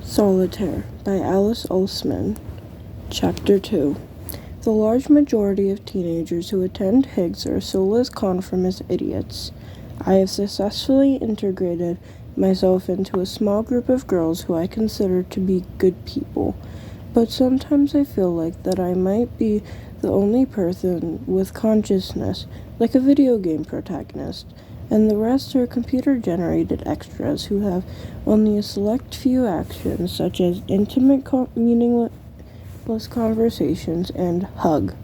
Solitaire by Alice Oseman. Chapter 2. The large majority of teenagers who attend Higgs are soulless conformist idiots. I have successfully integrated myself into a small group of girls who I consider to be good people, but sometimes I feel like that I might be the only person with consciousness, like a video game protagonist, and the rest are computer-generated extras who have only a select few actions, such as intimate, meaningless conversations and hug.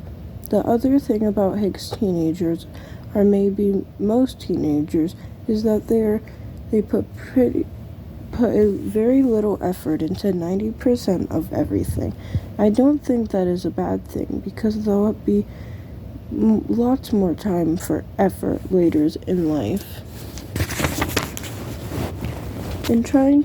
The other thing about Higgs teenagers, or maybe most teenagers, is that they put very little effort into 90% of everything. I don't think that is a bad thing, because there'll be lots more time for effort later in life. And trying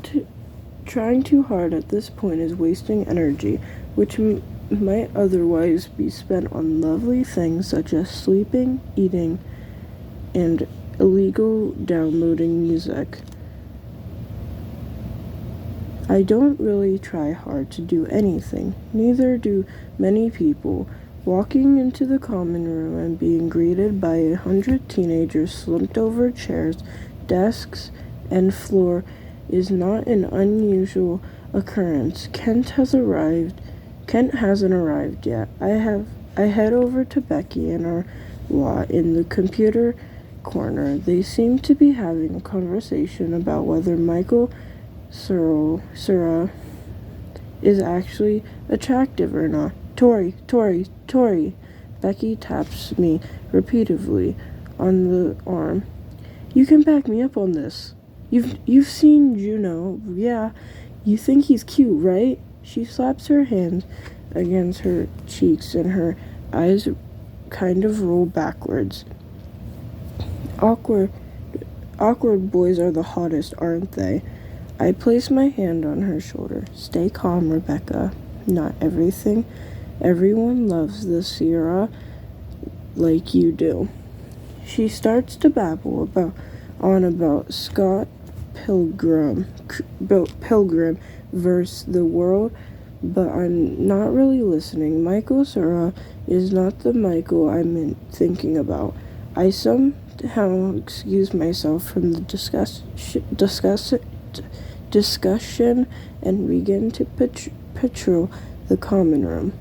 too hard at this point is wasting energy, which might otherwise be spent on lovely things such as sleeping, eating, and illegal downloading music. I don't really try hard to do anything, neither do many people. Walking into the common room and being greeted by 100 teenagers slumped over chairs, desks, and floor is not an unusual occurrence. Kent hasn't arrived yet. I head over to Becky and our lot in the computer corner. They seem to be having a conversation about whether Michael Sura is actually attractive or not. Tori. Becky taps me repeatedly on the arm. You can back me up on this. You've seen Juno. Yeah, you think he's cute, right? She slaps her hands against her cheeks and her eyes kind of roll backwards. Awkward boys are the hottest, aren't they? I place my hand on her shoulder. Stay calm, Rebecca. Not everyone loves the Sierra like you do. She starts to babble about Scott Pilgrim versus the world, but I'm not really listening. Michael Sura is not the Michael I'm thinking about. I somehow excuse myself from the discussion and begin to patrol the common room.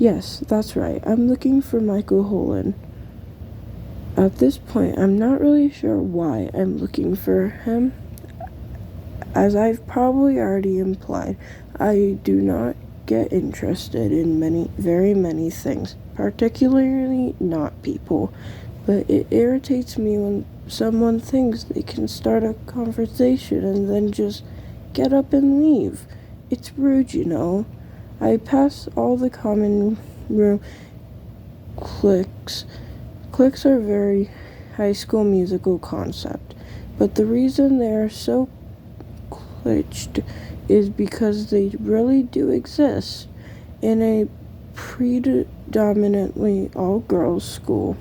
Yes, that's right. I'm looking for Michael Holland. At this point, I'm not really sure why I'm looking for him. As I've probably already implied, I do not get interested in very many things, particularly not people. But it irritates me when someone thinks they can start a conversation and then just get up and leave. It's rude, you know. I pass all the common room cliques. Cliques are very High School Musical concept, but the reason they are so cliqued is because they really do exist in a predominantly all-girls school.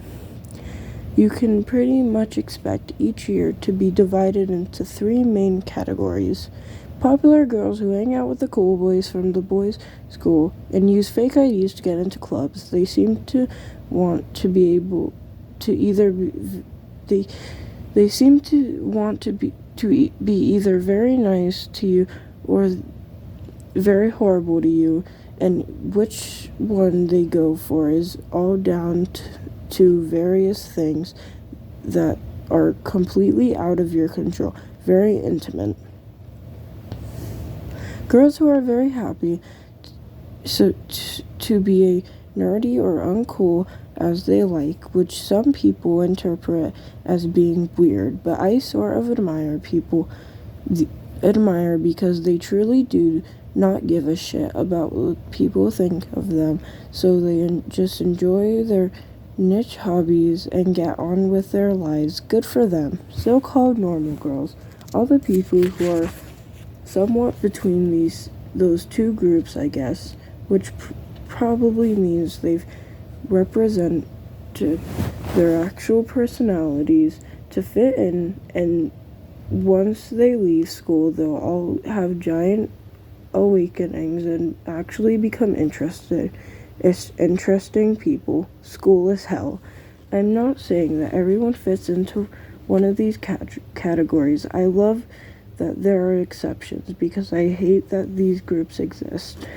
You can pretty much expect each year to be divided into 3 main categories. Popular girls who hang out with the cool boys from the boys' school and use fake IDs to get into clubs. They seem to want to be able to either be either very nice to you or very horrible to you, and which one they go for is all down to various things that are completely out of your control, very intimate. Girls who are very happy to be a nerdy or uncool as they like, which some people interpret as being weird, but I sort of admire because they truly do not give a shit about what people think of them, so they just enjoy their niche hobbies and get on with their lives. Good for them. So-called normal girls, all the people who are somewhat between those two groups, I guess, which probably means they've represented their actual personalities to fit in, and once they leave school, they'll all have giant awakenings and actually become interesting people. School is hell. I'm not saying that everyone fits into one of these categories. I love that there are exceptions because I hate that these groups exist.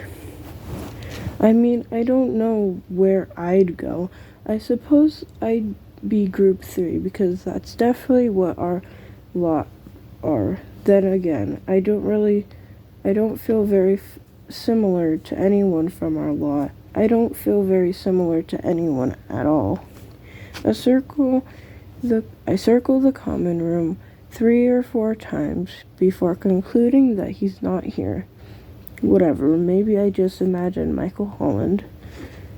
I mean, I don't know where I'd go. I suppose I'd be group 3 because that's definitely what our lot are. Then again, I don't feel very similar to anyone from our lot. I don't feel very similar to anyone at all. I circle the common room 3 or 4 times before concluding that he's not here. Whatever, maybe I just imagined Michael Holland.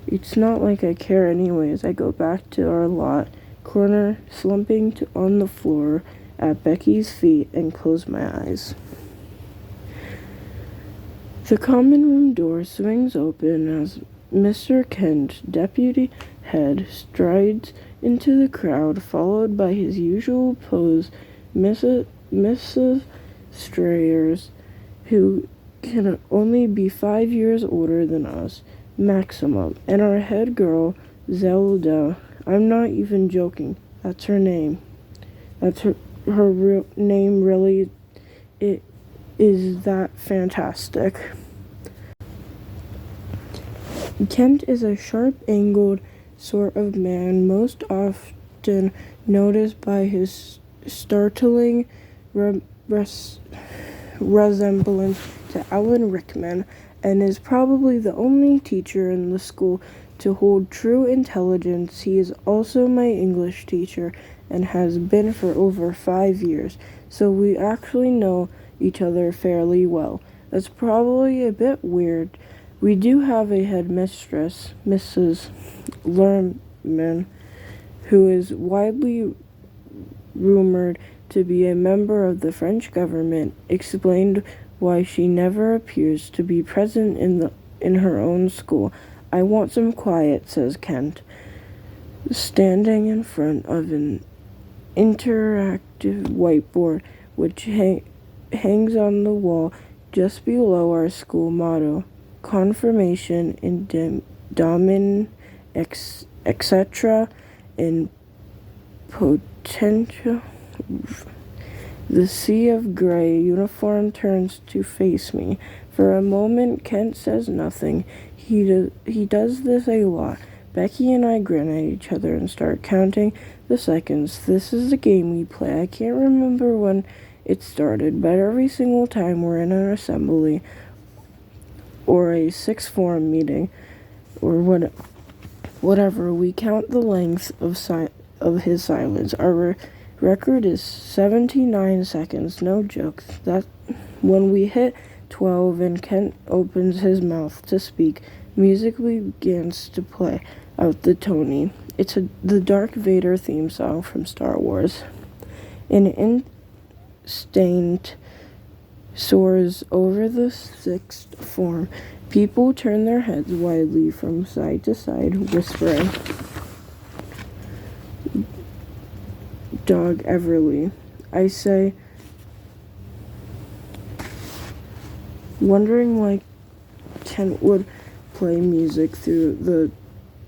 It's not like I care anyways. I go back to our lot corner, slumping on the floor at Becky's feet and close my eyes. The common room door swings open as Mr. Kent, deputy head, strides into the crowd, followed by his usual pose, Mrs. Strayers, who can only be 5 years older than us, maximum, and our head girl, Zelda. I'm not even joking. That's her name. That's her real name, really. It is that fantastic. Kent is a sharp-angled sort of man, most often noticed by his startling resemblance to Alan Rickman, and is probably the only teacher in the school to hold true intelligence. He is also my English teacher and has been for over 5 years, so we actually know each other fairly well. That's probably a bit weird. We do have a headmistress, Mrs. Lerman, who is widely rumored to be a member of the French government, explained why she never appears to be present in her own school. I want some quiet, says Kent, standing in front of an interactive whiteboard which hangs on the wall just below our school motto, confirmation in domin, etc., in potential. The sea of gray uniform turns to face me. For a moment, Kent says nothing. He does this a lot. Becky and I grin at each other and start counting the seconds. This is a game we play. I can't remember when it started, but every single time we're in an assembly or a sixth form meeting or whatever, we count the length of his silence. Our record is 79 seconds, no joke. That when we hit 12 and Kent opens his mouth to speak, music begins to play out the Tony. It's the Darth Vader theme song from Star Wars. An instinct soars over the sixth form. People turn their heads widely from side to side, whispering. Dog Everly. I say, wondering why Kent would play music through the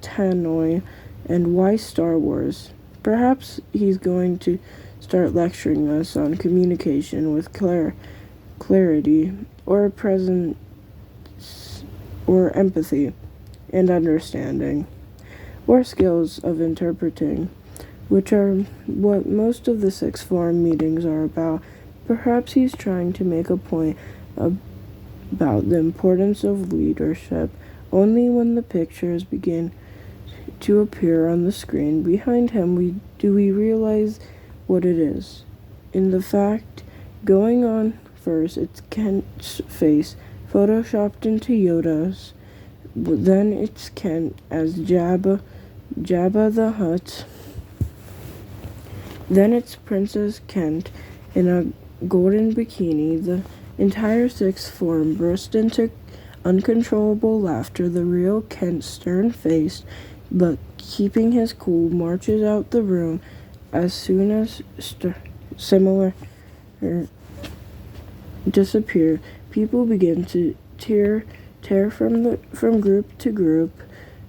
tannoy and why Star Wars. Perhaps he's going to start lecturing us on communication with clarity or presence or empathy and understanding or skills of interpreting, which are what most of the sixth form meetings are about. Perhaps he's trying to make a point about the importance of leadership. Only when the pictures begin to appear on the screen behind him we realize what it is. In the fact going on first, it's Kent's face photoshopped into Yoda's. Then it's Kent as Jabba the Hutt. Then it's Princess Kent in a golden bikini. The entire sixth form burst into uncontrollable laughter. The real Kent, stern-faced, but keeping his cool, marches out the room. As soon as similar disappear, people begin to tear from group to group,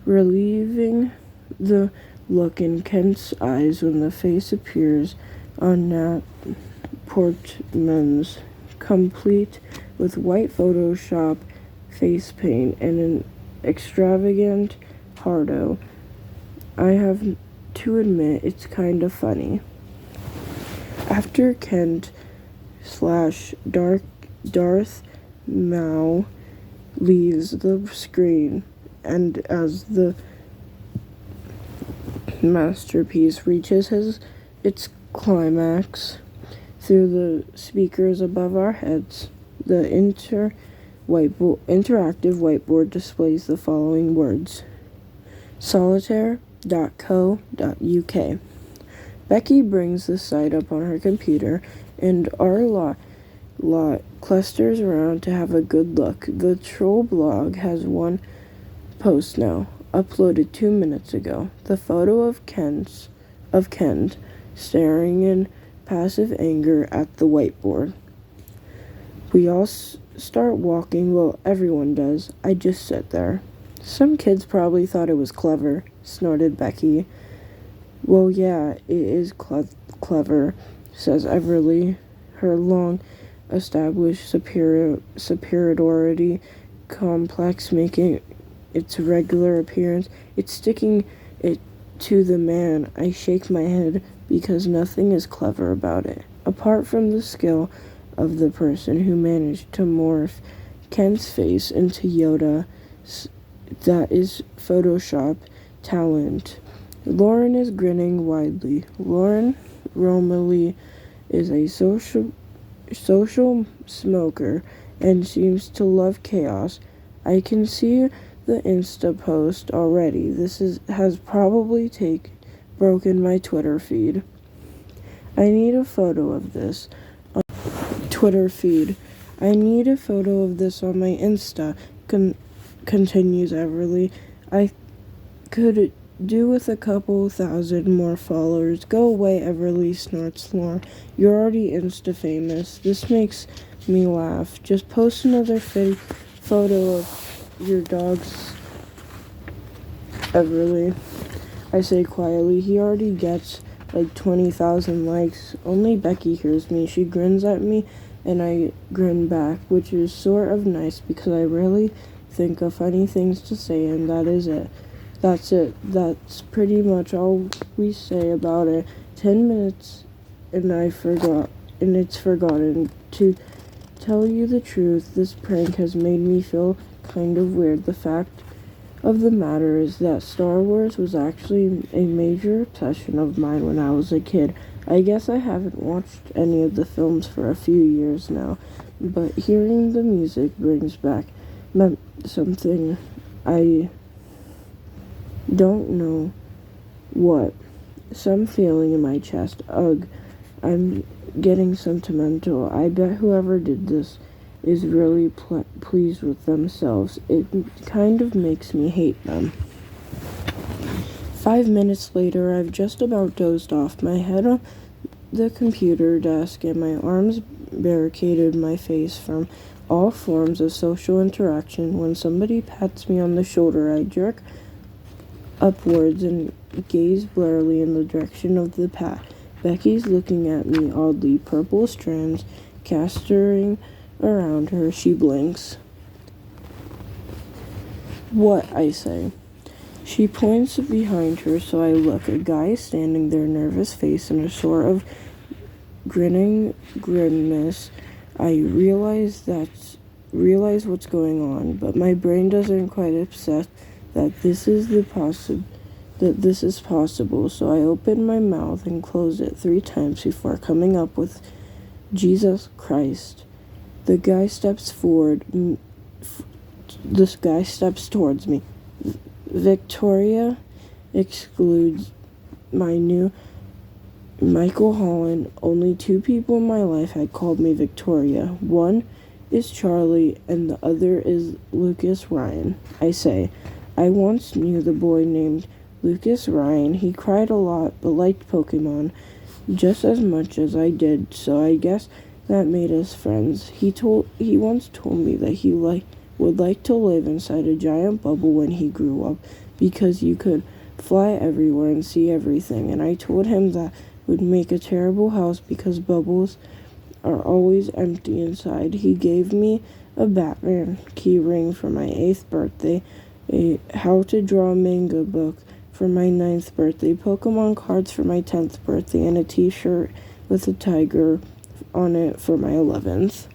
relieving the look in Kent's eyes when the face appears on Nat Portman's, complete with white Photoshop face paint and an extravagant hardo. I have to admit, it's kind of funny. After Kent / Darth Mao leaves the screen, and as the masterpiece reaches its climax through the speakers above our heads, the interactive whiteboard displays the following words: solitaire.co.uk. Becky brings the site up on her computer, and our lot clusters around to have a good look. The troll blog has one post now, uploaded 2 minutes ago. The photo of Kent staring in passive anger at the whiteboard. We all start walking. Well, everyone does. I just sit there. Some kids probably thought it was clever, snorted Becky. Well, yeah, it is clever, says Everly, her long-established superiority complex making its regular appearance. It's sticking it to the man. I shake my head because nothing is clever about it, apart from the skill of the person who managed to morph Kent's face into Yoda. That is Photoshop talent. Lauren is grinning widely. Lauren Romilly is a social smoker and seems to love chaos. I can see the Insta post already. This has probably broken my Twitter feed. I need a photo of this on Twitter feed. I need a photo of this on my Insta, continues Everly. I could do with a couple thousand more followers. Go away, Everly, snorts Lauren. You're already Insta famous. This makes me laugh. Just post another photo of your dogs, Everly. I say quietly. He already gets like 20,000 likes. Only Becky hears me. She grins at me and I grin back, which is sort of nice because I really think of funny things to say, and that is it. That's it. That's pretty much all we say about it. 10 minutes and it's forgotten. To tell you the truth, this prank has made me feel kind of weird. The fact of the matter is that Star Wars was actually a major obsession of mine when I was a kid. I guess I haven't watched any of the films for a few years now, but hearing the music brings back something. I don't know what. Some feeling in my chest. Ugh, I'm getting sentimental. I bet whoever did this is really pleased with themselves. It kind of makes me hate them. 5 minutes later, I've just about dozed off, my head on the computer desk and my arms barricaded my face from all forms of social interaction. When somebody pats me on the shoulder, I jerk upwards and gaze blurrily in the direction of the pat. Becky's looking at me oddly, purple strands castering around her. She blinks. What? I say. She points behind her, so I look. A guy is standing there, nervous face and a sort of grimness. I realize what's going on, but my brain doesn't quite accept that this is possible. So I open my mouth and close it 3 times before coming up with Jesus Christ. The guy steps forward. This guy steps towards me. Victoria excludes my new Michael Holland. Only 2 people in my life had called me Victoria. One is Charlie and the other is Lucas Ryan. I say, I once knew the boy named Lucas Ryan. He cried a lot but liked Pokemon just as much as I did, so I guess that made us friends. He once told me that he would like to live inside a giant bubble when he grew up because you could fly everywhere and see everything. And I told him that would make a terrible house because bubbles are always empty inside. He gave me a Batman key ring for my 8th birthday, a How to Draw Manga book for my 9th birthday, Pokemon cards for my 10th birthday, and a t-shirt with a tiger on it for my 11th.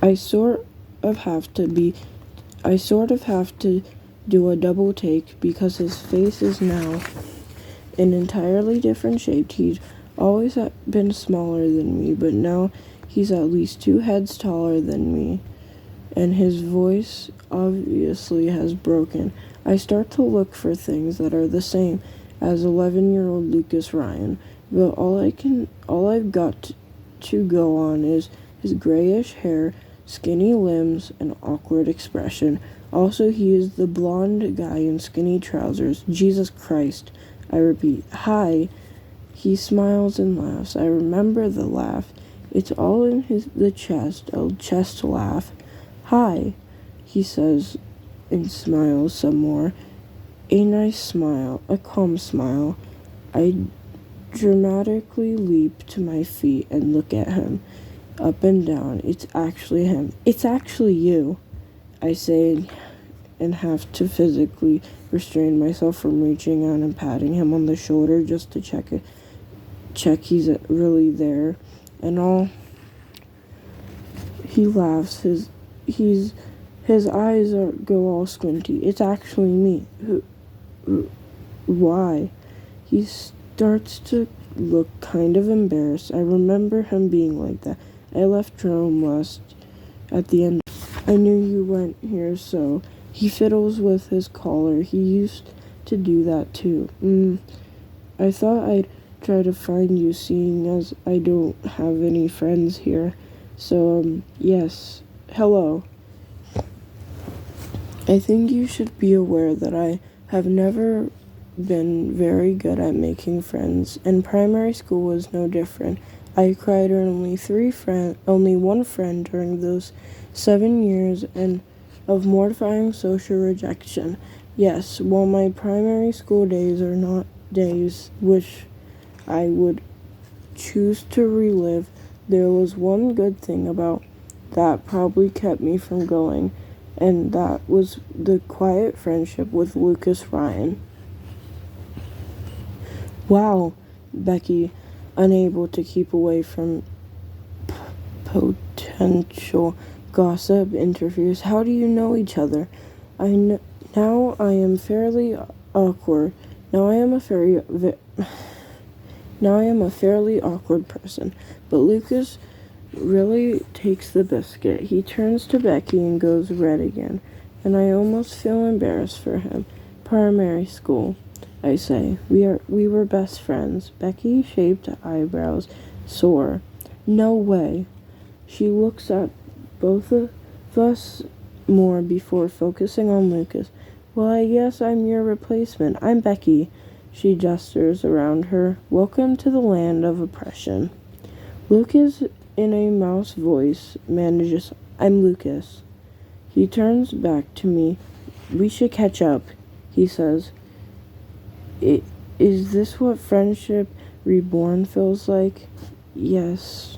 I sort of have to do a double take because his face is now an entirely different shape. He's always been smaller than me, but now he's at least 2 heads taller than me, and his voice obviously has broken. I start to look for things that are the same as 11-year-old Lucas Ryan, but all I've got to go on is his grayish hair, skinny limbs, and awkward expression. Also, he is the blonde guy in skinny trousers. Jesus Christ, I repeat. Hi. He smiles and laughs. I remember the laugh. It's all in the chest, a chest laugh. Hi, he says and smiles some more. A nice smile, a calm smile. I dramatically leap to my feet and look at him, up and down. It's actually him. It's actually you, I say, and have to physically restrain myself from reaching out and patting him on the shoulder just to check he's really there and all. He laughs. His eyes go all squinty. It's actually me. Why? He starts to look kind of embarrassed. I remember him being like that. I left Jerome last at the end. I knew you went here, so he fiddles with his collar. He used to do that too. I thought I'd try to find you, seeing as I don't have any friends here. So, yes. Hello. I think you should be aware that I have never been very good at making friends, and primary school was no different. I cried only one friend during those 7 years and of mortifying social rejection. Yes, while my primary school days are not days which I would choose to relive, there was one good thing about that probably kept me from going, and that was the quiet friendship with Lucas Ryan. Wow, Becky, unable to keep away from potential gossip, interferes. How do you know each other? Now I am a fairly awkward person, but Lucas really takes the biscuit. He turns to Becky and goes red again, and I almost feel embarrassed for him. Primary school, I say. We were best friends. Becky shaped eyebrows soar. No way. She looks at both of us more before focusing on Lucas. Well, I guess I'm your replacement. I'm Becky. She gestures around her. Welcome to the land of oppression. Lucas, in a mouse voice, manages, I'm Lucas. He turns back to me. We should catch up, he says. Is this what friendship reborn feels like? Yes,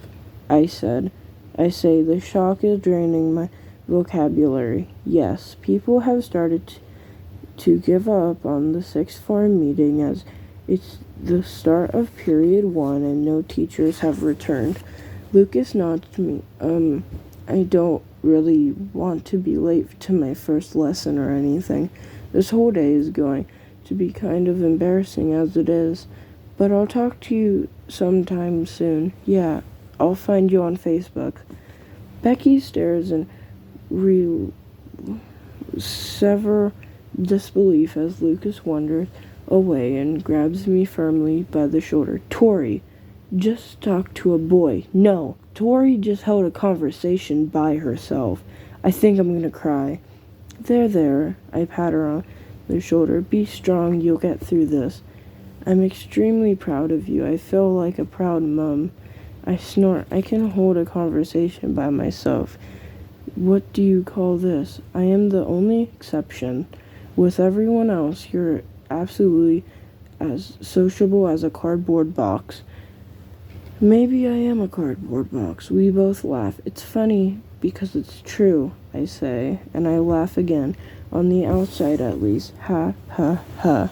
I say, the shock is draining my vocabulary. Yes, people have started to give up on the sixth form meeting as it's the start of period 1 and no teachers have returned. Lucas nods to me. I don't really want to be late to my first lesson or anything. This whole day is going to be kind of embarrassing as it is, but I'll talk to you sometime soon. Yeah, I'll find you on Facebook. Becky stares in sever disbelief as Lucas wanders away and grabs me firmly by the shoulder. Tori, just talk to a boy. No, Tori just held a conversation by herself. I think I'm gonna cry. There, I pat her on the shoulder. Be strong, you'll get through this. I'm extremely proud of you. I feel like a proud mom. I snort. I can hold a conversation by myself. What do you call this? I am the only exception. With everyone else, you're absolutely as sociable as a cardboard box. Maybe I am a cardboard box. We both laugh. It's funny because it's true, I say, and I laugh again. On the outside, at least. Ha, ha, ha.